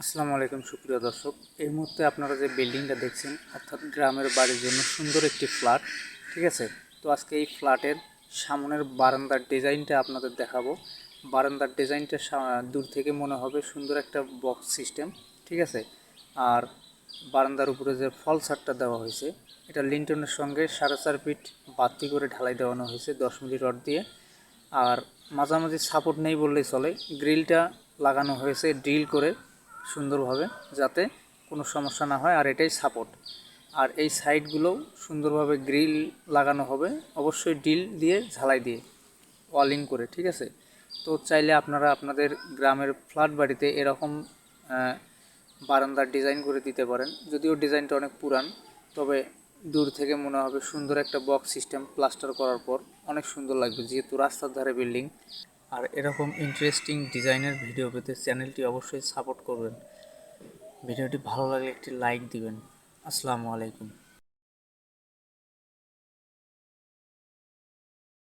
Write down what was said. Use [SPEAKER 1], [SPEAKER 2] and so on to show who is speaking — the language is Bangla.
[SPEAKER 1] আসসালামু আলাইকুম সুপ্রিয় দর্শক। এই মুহূর্তে আপনারা যে বিল্ডিংটা দেখছেন অর্থাৎ গ্রামের বাড়ির জন্য সুন্দর একটি ফ্ল্যাট, ঠিক আছে। তো আজকে এই ফ্ল্যাটের সামনের বারান্দার ডিজাইনটা আপনাদের দেখাবো। বারান্দার ডিজাইনটা দূর থেকে মনে হবে সুন্দর একটা বক্স সিস্টেম, ঠিক আছে। আর বারান্দার উপরে যে ফল ছাদটা দেওয়া হয়েছে এটা লিন্টনের সঙ্গে 4.5 ফিট বাতি করে ঢালাই দেওয়ানো হয়েছে 10 মিলি রড দিয়ে। আর মাঝামাঝি সাপোর্ট নেই বললেই চলে, গ্রিলটা লাগানো হয়েছে ড্রিল করে সুন্দরভাবে, যাতে কোনো সমস্যা না হয়। আর এটাই সাপোর্ট। আর এই সাইডগুলোও সুন্দরভাবে গ্রিল লাগানো হবে, অবশ্যই ড্রিল দিয়ে ঝালাই দিয়ে ওয়ালিং করে, ঠিক আছে। তো চাইলে আপনারা আপনাদের গ্রামের ফ্ল্যাট বাড়িতে এরকম বারান্দার ডিজাইন করে দিতে পারেন। যদিও ডিজাইনটা অনেক পুরান, তবে দূর থেকে মনে হবে সুন্দর একটা বক্স সিস্টেম প্লাস্টার করার পর অনেক সুন্দর লাগবে, যেহেতু রাস্তার ধারে বিল্ডিং। আর এরকম ইন্টারেস্টিং ডিজাইনের ভিডিও পেতে চ্যানেলটি অবশ্যই সাপোর্ট করবেন। ভিডিওটি ভালো লাগলে একটি লাইক দিবেন। আসসালামু আলাইকুম।